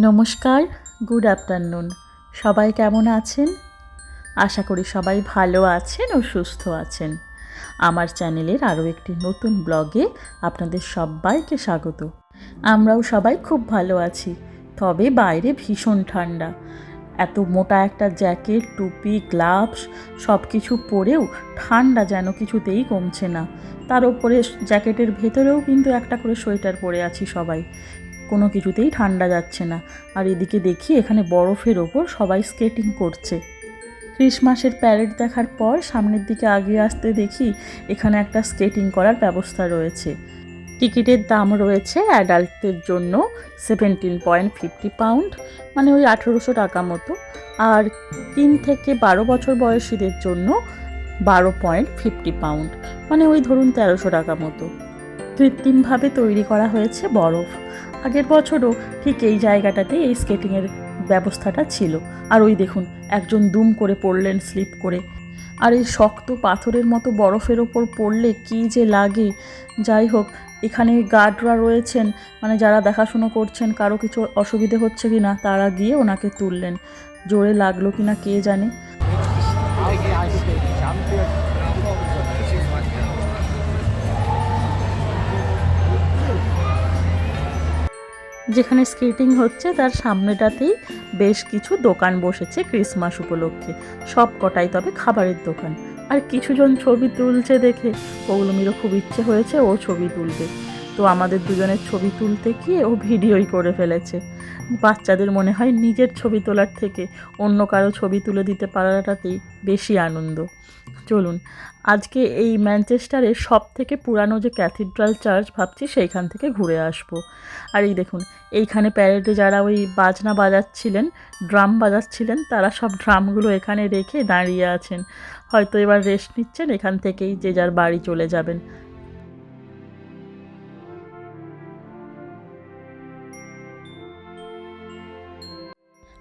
নমস্কার, good afternoon. সবাই কেমন আছেন? আশা করি সবাই ভালো আছেন ও সুস্থ আছেন। আমার চ্যানেলের আরও একটি নতুন ব্লগে আপনাদের সবাইকে স্বাগত। আমরাও সবাই খুব ভালো আছি, তবে বাইরে ভীষণ ঠান্ডা। এত মোটা একটা জ্যাকেট, টুপি, গ্লাভস সব কিছু পরেও ঠান্ডা যেন কিছুতেই কমছে না। তার উপরে জ্যাকেটের ভেতরেও কিন্তু একটা করে সোয়েটার পরে আছি সবাই, কোনো কিছুতেই ঠান্ডা যাচ্ছে না। আর এদিকে দেখি এখানে বরফের ওপর সবাই স্কেটিং করছে। ক্রিসমাসের প্যারেড দেখার পর সামনের দিকে আগিয়ে আসতে দেখি এখানে একটা স্কেটিং করার ব্যবস্থা রয়েছে। টিকিটের দাম রয়েছে অ্যাডাল্টদের জন্য 17.50 পাউন্ড, মানে ওই 1800 টাকা মতো, আর 3 থেকে 12 বছর বয়সীদের জন্য 12.50 পাউন্ড, মানে ওই ধরুন 1300 টাকা মতো। কৃত্রিমভাবে তৈরি করা হয়েছে বরফ। আগের বছরও ঠিক এই জায়গাটাতেই এই স্কেটিংয়ের ব্যবস্থাটা ছিল। আর ওই দেখুন, একজন দুম করে পড়লেন স্লিপ করে। আর এই শক্ত পাথরের মতো বরফের ওপর পড়লে কী যে লাগে। যাই হোক, এখানে গার্ডরা রয়েছেন, মানে যারা দেখাশুনো করছেন কারো কিছু অসুবিধে হচ্ছে কি না, তারা গিয়ে ওনাকে তুললেন। জোরে লাগলো কি না কে জানে। যেখানে স্কেটিং হচ্ছে তার সামনেটাতেই বেশ কিছু দোকান বসেছে ক্রিসমাস উপলক্ষে, সব কটাই তবে খাবারের দোকান। আর কিছুজন ছবি তুলছে দেখে পৌলমীরও খুব ইচ্ছে হয়েছে ও ছবি তুলবে। তো আমাদের দুজনের ছবি তুলতে গিয়ে ও ভিডিওই করে ফেলেছে। বাচ্চাদের মনে হয় নিজের ছবি তোলার থেকে অন্য কারো ছবি তুলে দিতে পারাটাতেই বেশি আনন্দ। চলুন, আজকে এই ম্যানচেস্টারের সব থেকে পুরানো যে ক্যাথিড্রাল চার্চ ভাবছি সেইখান থেকে ঘুরে আসব। আর এই দেখুন, এইখানে প্যারেডে যারা ওই বাজনা বাজাচ্ছিলেন, ড্রাম বাজাচ্ছিলেন, তারা সব ড্রামগুলো এখানে রেখে দাঁড়িয়ে আছেন। হয়তো এবার রেস্ট নিচ্ছেন, এখান থেকেই যে যার বাড়ি চলে যাবেন।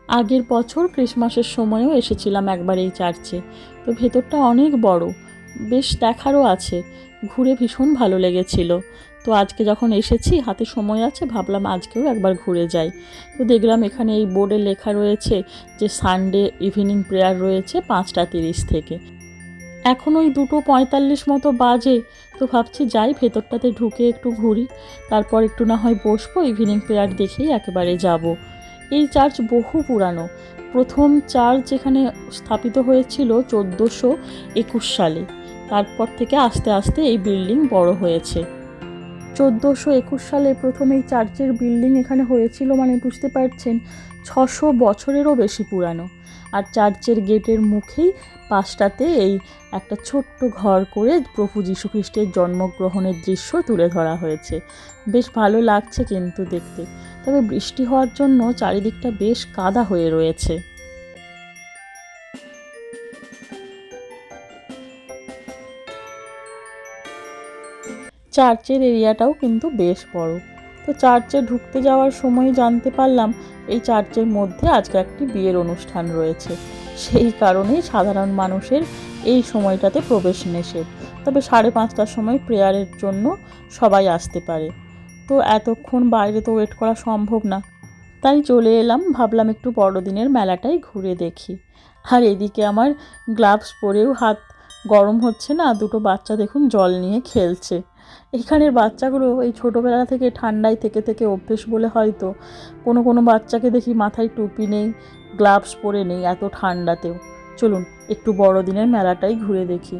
আগের বছর ক্রিসমাসের সময়ও এসেছিলাম একবার এই চার্চে। তো ভেতরটা অনেক বড়, বেশ দেখারও আছে, ঘুরে ভীষণ ভালো লেগেছিল। তো আজকে যখন এসেছি, হাতে সময় আছে, ভাবলাম আজকেও একবার ঘুরে যাই। তো দেখলাম এখানে এই বোর্ডে লেখা রয়েছে যে সানডে ইভিনিং প্রেয়ার রয়েছে 5:30 থেকে। এখন ওই 2:45 মতো বাজে। তো ভাবছি যাই, ভেতরটাতে ঢুকে একটু ঘুরি, তারপর একটু না হয় বসবো, ইভিনিং প্রেয়ার দেখেই একেবারে যাব। এই চার্চ বহু পুরানো। প্রথম চার্চ এখানে স্থাপিত হয়েছিল 1421 সালে। তারপর থেকে আস্তে আস্তে এই বিল্ডিং বড় হয়েছে। 1421 সালে প্রথম এই চার্চের বিল্ডিং এখানে হয়েছিল, মানে বুঝতে পারছেন 600 বছরেরও বেশি পুরানো। আর চার্চের গেটের মুখেই পাশটাতে এই একটা ছোট্ট ঘর করে প্রভু যীশুখ্রিস্টের জন্মগ্রহণের দৃশ্য তুলে ধরা হয়েছে। বেশ ভালো লাগছে কিন্তু দেখতে। তবে বৃষ্টি হওয়ার জন্য চারিদিকটা বেশ কাদা হয়ে রয়েছে। চার্চের এরিয়াটাও কিন্তু বেশ বড়। তো চার্চে ঢুকতে যাওয়ার সময় জানতে পারলাম এই চার্চের মধ্যে আজকে একটি বিয়ের অনুষ্ঠান রয়েছে। সেই কারণেই সাধারণ মানুষের এই সময়টাতে প্রবেশ নিষেধ। তবে 5:30টার সময় প্রেয়ারের জন্য সবাই আসতে পারে। তো এতক্ষণ বাইরে তো ওয়েট করা সম্ভব না, তাই চলে এলাম। ভাবলাম একটু বড়দিনের মেলাটাই ঘুরে দেখি। আর এদিকে আমার গ্লাভস পরেও হাত গরম হচ্ছে না। দুটো বাচ্চা দেখুন জল নিয়ে খেলছে। এখানের বাচ্চাগুলো এই ছোটোবেলা থেকে ঠান্ডায় থেকে থেকে অভ্যেস বলে হয়তো কোনো কোনো বাচ্চাকে দেখি মাথায় টুপি নেই, গ্লাভস পরে নেই এত ঠান্ডাতেও। চলুন একটু বড়দিনের মেলাটাই ঘুরে দেখি।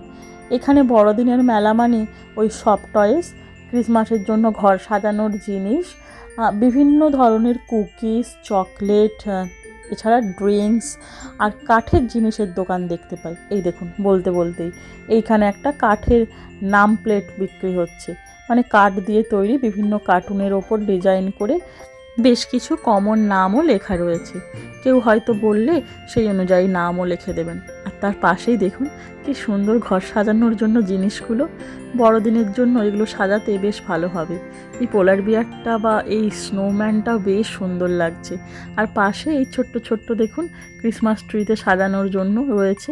এখানে বড়দিনের মেলা মানে ওই সব টয়েস, ক্রিসমাসের জন্য ঘর সাজানোর জিনিস, বিভিন্ন ধরনের কুকিজ, চকলেট, এছাড়া ড্রিঙ্কস আর কাঠের জিনিসের দোকান দেখতে পাই। এই দেখুন, বলতে বলতেই এইখানে একটা কাঠের নাম প্লেট বিক্রি হচ্ছে, মানে কাঠ দিয়ে তৈরি বিভিন্ন কার্টুনের ওপর ডিজাইন করে বেশ কিছু কমন নামও লেখা রয়েছে। কেউ হয়তো বললে সেই অনুযায়ী নামও লিখে দেবেন। আর তার পাশেই দেখুন কি সুন্দর ঘর সাজানোর জন্য জিনিসগুলো। বড়দিনের জন্য এগুলো সাজাতে বেশ ভালো হবে। এই পোলার বিয়ারটা বা এই স্নোম্যানটাও বেশ সুন্দর লাগছে। আর পাশে এই ছোট্ট ছোট্ট দেখুন ক্রিসমাস ট্রিতে সাজানোর জন্য রয়েছে।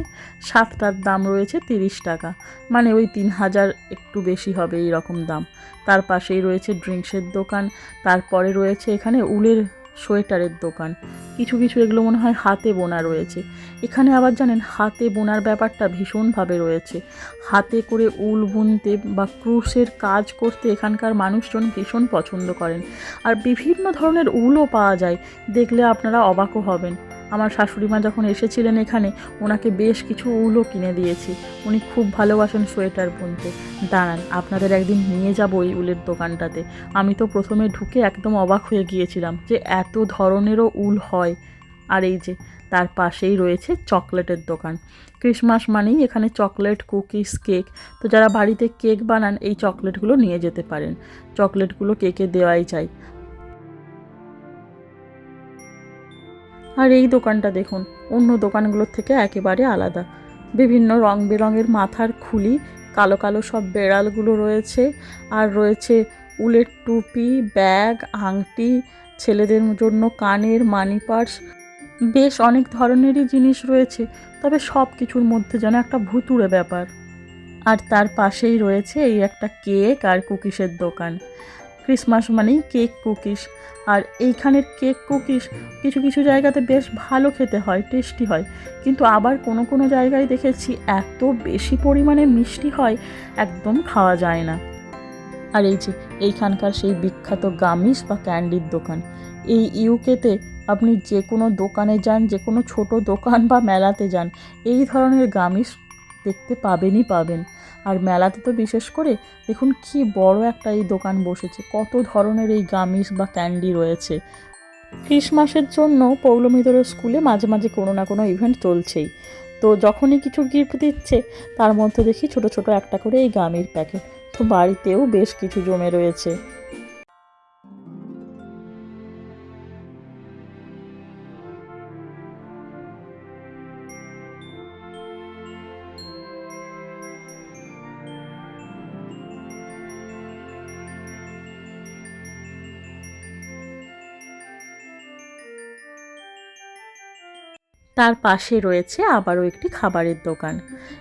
7টার দাম রয়েছে 30 টাকা, মানে ওই 3000 একটু বেশি হবে এই রকম দাম। তার পাশেই রয়েছে ড্রিঙ্কসের দোকান। তারপরে রয়েছে এখানে উলের সোয়েটারের দোকান। কিছু কিছু এগুলো মনে হয় হাতে বোনা রয়েছে। এখানে আবার জানেন হাতে বোনার ব্যাপারটা ভীষণভাবে রয়েছে। হাতে করে উল বুনতে বা ক্রুশের কাজ করতে এখানকার মানুষজন ভীষণ পছন্দ করেন। আর বিভিন্ন ধরনের উলও পাওয়া যায়, দেখলে আপনারা অবাকও হবেন। আমার শাশুড়ি মা যখন এসেছিলেন এখানে, ওনাকে বেশ কিছু উলও কিনে দিয়েছি। উনি খুব ভালোবাসেন সোয়েটার বুনতে। দাঁড়ান, আপনাদের একদিন নিয়ে যাবো এই উলের দোকানটাতে। আমি তো প্রথমে ঢুকে একদম অবাক হয়ে গিয়েছিলাম যে এত ধরনেরও উল হয়। আর এই যে তার পাশেই রয়েছে চকলেটের দোকান। ক্রিসমাস মানেই এখানে চকলেট, কুকিজ, কেক। তো যারা বাড়িতে কেক বানান এই চকলেটগুলো নিয়ে যেতে পারেন। চকলেটগুলো কেকে দেওয়াই চাই। আর এই দোকানটা দেখুন, অন্য দোকানগুলোর থেকে একেবারে আলাদা। বিভিন্ন রং বেরঙের মাথার খুলি, কালো কালো সব বেড়ালগুলো রয়েছে। আর রয়েছে উলের টুপি, ব্যাগ, আংটি, ছেলেদের জন্য কানের মানি পার্স। বেশ অনেক ধরনেরই জিনিস রয়েছে, তবে সব কিছুর মধ্যে যেন একটা ভুতুড়ে ব্যাপার। আর তার পাশেই রয়েছে এই একটা কেক আর কুকিসের দোকান। ক্রিসমাস মানেই কেক, কুকিস। আর এইখানের কেক, কুকিস কিছু কিছু জায়গাতে বেশ ভালো খেতে হয়, টেস্টি হয়। কিন্তু আবার কোনো কোনো জায়গায় দেখেছি এত বেশি পরিমাণে মিষ্টি হয়, একদম খাওয়া যায় না। আর এই যে এইখানকার সেই বিখ্যাত গামিস বা ক্যান্ডির দোকান। এই ইউকেতে আপনি যে কোনো দোকানে যান, যে কোনো ছোট দোকান বা মেলাতে যান, এই ধরনের গামিস দেখতে পাবেনই পাবেন। আর মেলাতে তো বিশেষ করে দেখুন কি বড় একটা এই দোকান বসেছে, কত ধরনের এই গামিস বা ক্যান্ডি রয়েছে। ক্রিসমাসের জন্য পৌলমীধর স্কুলে মাঝে মাঝে কোনো না কোনো ইভেন্ট চলছেই। তো যখনই কিছু গিফট দিচ্ছে তার মধ্যে দেখি ছোট ছোট একটা করে এই গামির প্যাকেট। তো বাড়িতেও বেশ কিছু জমে রয়েছে। তার পাশে রয়েছে আবারও একটি খাবারের দোকান।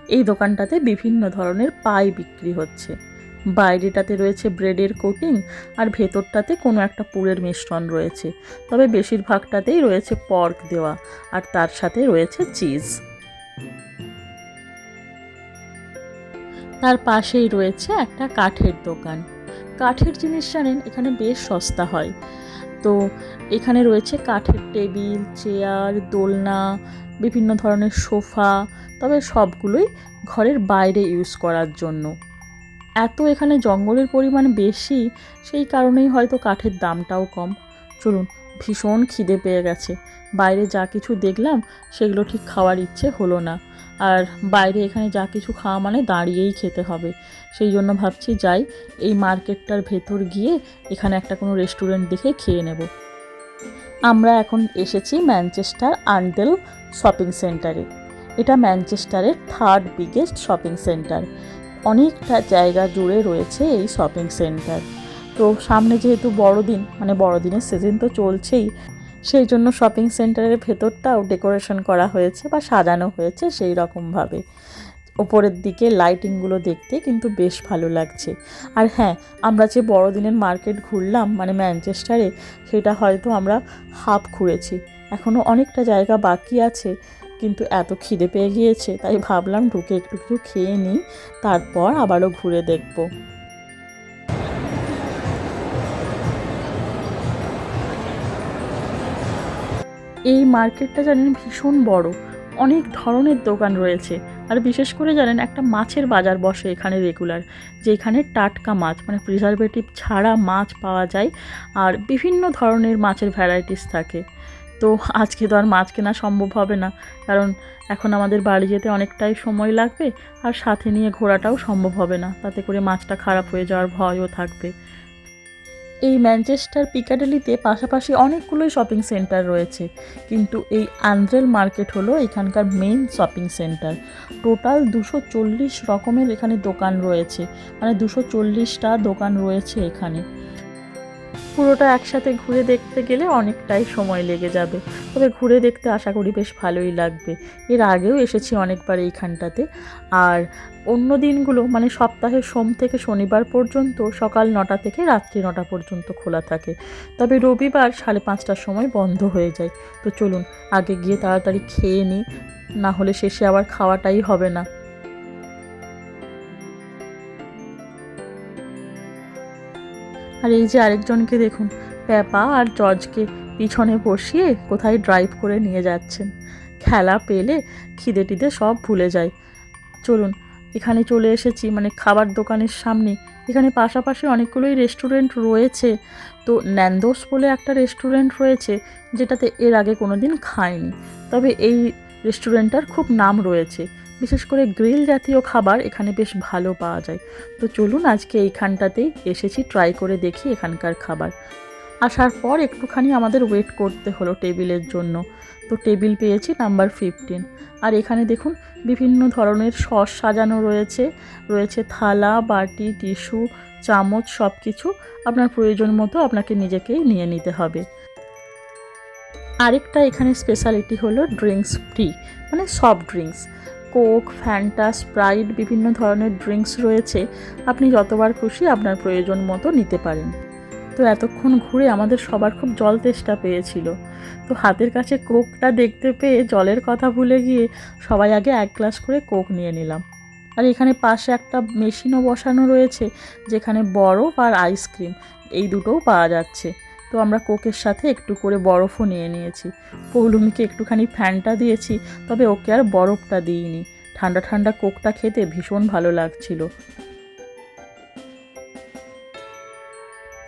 এই দোকানটাতে বিভিন্ন ধরনের পাই বিক্রি হচ্ছে। বাইরেটাতে রয়েছে ব্রেডের কোটিং, আর ভেতরটাতে কোনো একটা পুরের মিশ্রণ রয়েছে। তবে বেশিরভাগটাতেই রয়েছে পর্ক দেওয়া, আর তার সাথে রয়েছে চিজ। তার পাশেই রয়েছে একটা কাঠের দোকান। কাঠের জিনিস জানেন এখানে বেশ সস্তা হয়। তো এখানে রয়েছে কাঠের টেবিল, চেয়ার, দোলনা, বিভিন্ন ধরনের সোফা। তবে সবগুলোই ঘরের বাইরে ইউজ করার জন্য। এত এখানে জঙ্গলের পরিমাণ বেশি, সেই কারণেই হয়তো কাঠের দামটাও কম। চলুন, ভীষণ খিদে পেয়ে গেছে। বাইরে যা কিছু দেখলাম সেগুলো ঠিক খাওয়ার ইচ্ছে হলো না। আর বাইরে এখানে যা কিছু খাওয়া মানে দাঁড়িয়েই খেতে হবে। সেই জন্য ভাবছি যাই, এই মার্কেটটার ভেতর গিয়ে এখানে একটা কোনো রেস্টুরেন্ট দেখে খেয়ে নেব। আমরা এখন এসেছি ম্যানচেস্টার আন্ডেল শপিং সেন্টারে। এটা ম্যানচেস্টারের থার্ড বিগেস্ট শপিং সেন্টার। অনেকটা জায়গা জুড়ে রয়েছে এই শপিং সেন্টার। তো সামনে যেহেতু বড়দিন, মানে বড়দিনের সিজন তো চলছেই, সেই জন্য শপিং সেন্টারের ভেতরটাও ডেকোরেশন করা হয়েছে বা সাজানো হয়েছে সেই রকমভাবে। ওপরের দিকে লাইটিংগুলো দেখতে কিন্তু বেশ ভালো লাগছে। আর হ্যাঁ, আমরা যে বড়দিনের মার্কেট ঘুরলাম মানে ম্যানচেস্টারে, সেটা হয়তো আমরা হাফ ঘুরেছি, এখনও অনেকটা জায়গা বাকি আছে। কিন্তু এত খিদে পেয়ে গিয়েছে তাই ভাবলাম ঢুকে একটু কিছু খেয়ে নিই, তারপর আবারও ঘুরে দেখব। এই মার্কেটটা জানেন ভীষণ বড়, অনেক ধরনের দোকান রয়েছে। আর বিশেষ করে জানেন একটা মাছের বাজার বসে এখানে রেগুলার, যেখানে টাটকা মাছ মানে প্রিজারভেটিভ ছাড়া মাছ পাওয়া যায়। আর বিভিন্ন ধরনের মাছের ভ্যারাইটিস থাকে। তো আজকে তো আর মাছ কেনা সম্ভব হবে না, কারণ এখন আমাদের বাড়ি যেতে অনেকটাই সময় লাগবে। আর সাথে নিয়ে ঘোরাটাও সম্ভব হবে না, তাতে করে মাছটা খারাপ হয়ে যাওয়ার ভয়ও থাকবে। এই ম্যানচেস্টার পিকাডেলিতে পাশাপাশি অনেকগুলোই শপিং সেন্টার রয়েছে, কিন্তু এই আন্দ্রেল মার্কেট হলো এখানকার মেইন শপিং সেন্টার। টোটাল 240 রকমের এখানে দোকান রয়েছে, মানে 240টা দোকান রয়েছে এখানে। পুরোটা একসাথে ঘুরে দেখতে গেলে অনেকটাই সময় লেগে যাবে, তবে ঘুরে দেখতে আশা করি বেশ ভালোই লাগবে। এর আগেও এসেছি অনেকবার এইখানটাতে। আর অন্য দিনগুলো মানে সপ্তাহের সোম থেকে শনিবার পর্যন্ত সকাল 9টা থেকে রাত্রি 9টা পর্যন্ত খোলা থাকে, তবে রবিবার 5:30টার সময় বন্ধ হয়ে যায়। তো চলুন আগে গিয়ে তাড়াতাড়ি খেয়ে নিই, না হলে শেষে আবার খাওয়াটাই হবে না। আর এই যে আরেকজনকে দেখুন, পেপা আর জর্জকে পিছনে বসিয়ে কোথায় ড্রাইভ করে নিয়ে যাচ্ছেন। খেলা পেলে খিদে টিদে সব ভুলে যায়। চলুন এখানে চলে এসেছি মানে খাবার দোকানের সামনে। এখানে পাশাপাশি অনেকগুলোই রেস্টুরেন্ট রয়েছে। তো ন্যান্দোস বলে একটা রেস্টুরেন্ট রয়েছে যেটাতে এর আগে কোনো দিন খাইনি, তবে এই রেস্টুরেন্টটার খুব নাম রয়েছে। বিশেষ করে গ্রিল জাতীয় খাবার এখানে বেশ ভালো পাওয়া যায়। তো চলুন আজকে এইখানটাতেই এসেছি, ট্রাই করে দেখি এখানকার খাবার। আসার পর একটুখানি আমাদের ওয়েট করতে হলো টেবিলের জন্য। তো টেবিল পেয়েছি নাম্বার 15। আর এখানে দেখুন বিভিন্ন ধরনের সস সাজানো রয়েছে, রয়েছে থালা, বাটি, টিস্যু, চামচ, সব কিছু আপনার প্রয়োজন মতো আপনাকে নিজেকেই নিয়ে নিতে হবে। আরেকটা এখানে স্পেশালিটি হলো ড্রিঙ্কস ফ্রি, মানে soft drinks, Coke, Fanta, Sprite, বিভিন্ন ধরনের ড্রিঙ্কস রয়েছে। আপনি যতবার খুশি আপনার প্রয়োজন মতো নিতে পারেন। তো এতক্ষণ ঘুরে আমাদের সবার খুব জল তেষ্টা পেয়েছিল, তো হাতের কাছে কোকটা দেখতে পেয়ে জলের কথা ভুলে গিয়ে সবাই আগে 1 গ্লাস করে কোক নিয়ে নিলাম। আর এখানে পাশে একটা মেশিনও বসানো রয়েছে যেখানে বরফ আর আইসক্রিম এই দুটোও পাওয়া যাচ্ছে। তো আমরা কোকের সাথে একটু করে বরফও নিয়ে নিয়েছি। পৌলুমিকে একটুখানি ফ্যানটা দিয়েছি, তবে ওকে আর বরফটা দিইনি। ঠান্ডা ঠান্ডা কোকটা খেতে ভীষণ ভালো লাগছিল।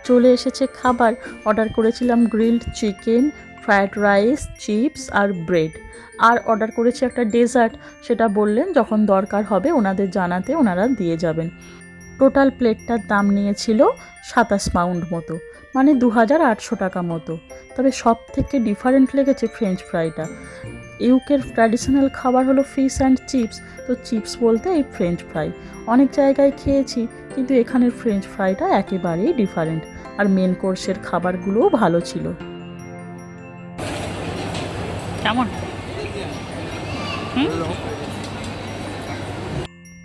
চলে এসেছে খাবার। অর্ডার করেছিলাম grilled chicken, fried rice, chips আর ব্রেড। আর অর্ডার করেছি একটা ডেজার্ট, সেটা বললেন যখন দরকার হবে ওনাদের জানাতে ওনারা দিয়ে যাবেন। টোটাল প্লেটটার দাম নিয়েছিল 27 পাউন্ড মতো, মানে 2800 টাকা মতো। তবে সব থেকে ডিফারেন্ট লেগেছে ফ্রেঞ্চ ফ্রাইটা। ইউকের ট্র্যাডিশনাল খাবার হলো ফিশ অ্যান্ড চিপস, তো চিপস বলতে এই ফ্রেঞ্চ ফ্রাই। অনেক জায়গায় খেয়েছি কিন্তু এখানের ফ্রেঞ্চ ফ্রাইটা একেবারেই ডিফারেন্ট। আর মেন কোর্সের খাবারগুলোও ভালো ছিল। কেমন?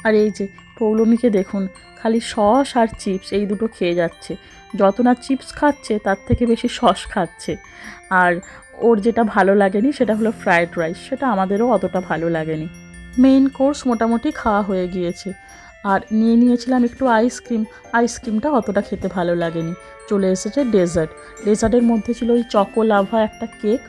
আর এই যে পৌলমীকে দেখুন, খালি সস আর চিপস এই দুটো খেয়ে যাচ্ছে। যত না চিপস খাচ্ছে তার থেকে বেশি সস খাচ্ছে। আর ওর যেটা ভালো লাগেনি সেটা হলো ফ্রায়েড রাইস, সেটা আমাদেরও অতটা ভালো লাগেনি। মেইন কোর্স মোটামুটি খাওয়া হয়ে গিয়েছে। আর নিয়ে নিয়েছিলাম একটু আইসক্রিম, আইসক্রিমটা অতটা খেতে ভালো লাগেনি। চলে এসেছে ডেজার্ট। ডেজার্টের মধ্যে ছিল ওই চকো লাভা একটা কেক,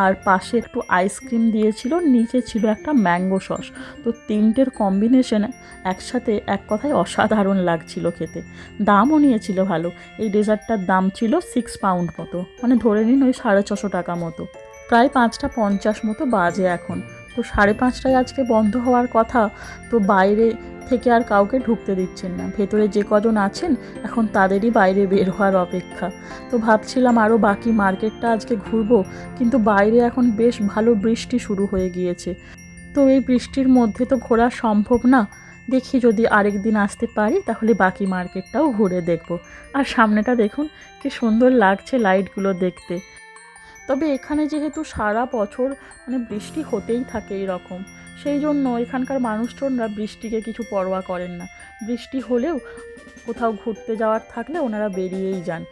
আর পাশে একটু আইসক্রিম দিয়েছিল, নিচে ছিল একটা ম্যাঙ্গো সস। তো তিনটের কম্বিনেশনে একসাথে এক কথায় অসাধারণ লাগছিল খেতে। দামও নিয়েছিল ভালো। এই ডেজার্টটার দাম ছিল 6 পাউন্ড মতো, মানে ধরে নিন ওই 650 টাকা মতো। প্রায় 5টা 50 মতো বাজে এখন। তো 5:30টায় আজকে বন্ধ হওয়ার কথা, তো বাইরে থেকে আর কাউকে ঢুকতে দিচ্ছেন না। ভেতরে যে কজন আছেন এখন তাদেরই বাইরে বের হওয়ার অপেক্ষা। তো ভাবছিলাম আরও বাকি মার্কেটটা আজকে ঘুরবো, কিন্তু বাইরে এখন বেশ ভালো বৃষ্টি শুরু হয়ে গিয়েছে। তো এই বৃষ্টির মধ্যে তো ঘোরা সম্ভব না। দেখি যদি আরেক দিন আসতে পারি তাহলে বাকি মার্কেটটাও ঘুরে দেখব। আর সামনেটা দেখুন কি সুন্দর লাগছে লাইটগুলো দেখতে। তবে এখানে যেহেতু সারা বছর মানে বৃষ্টি হতেই থাকে এরকম, সেই জন্য এখানকার মানুষজনরা বৃষ্টিকে কিছু পরোয়া করেন না। বৃষ্টি হলেও কোথাও ঘুরতে যাওয়ার থাকলে ওনারা বেরিয়েই যান,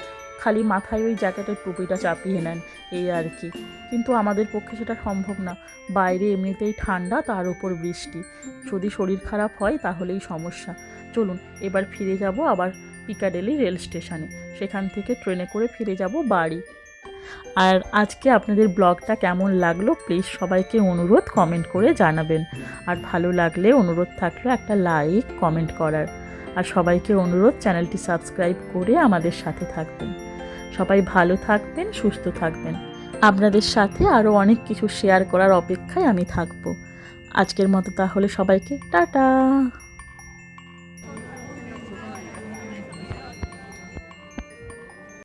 খালি মাথায় ওই জ্যাকেটের টুপিটা চাপিয়ে নেন, এই আর কি। কিন্তু আমাদের পক্ষে সেটা সম্ভব না। বাইরে এমনিতেই ঠান্ডা, তার উপর বৃষ্টি, যদি শরীর খারাপ হয় তাহলেই সমস্যা। চলুন এবার ফিরে যাব আবার পিকাডেলি রেল স্টেশনে, সেখান থেকে ট্রেনে করে ফিরে যাব বাড়ি। আর আজকে আপনাদের ব্লগটা কেমন লাগলো প্লিজ সবাইকে অনুরোধ কমেন্ট করে জানাবেন। আর ভালো লাগলে অনুরোধ থাকলো একটা লাইক কমেন্ট করার। আর সবাইকে অনুরোধ চ্যানেলটি সাবস্ক্রাইব করে আমাদের সাথে থাকবেন। সবাই ভালো থাকবেন, সুস্থ থাকবেন। আপনাদের সাথে আরও অনেক কিছু শেয়ার করার অপেক্ষায় আমি থাকবো। আজকের মতো তাহলে সবাইকে টাটা।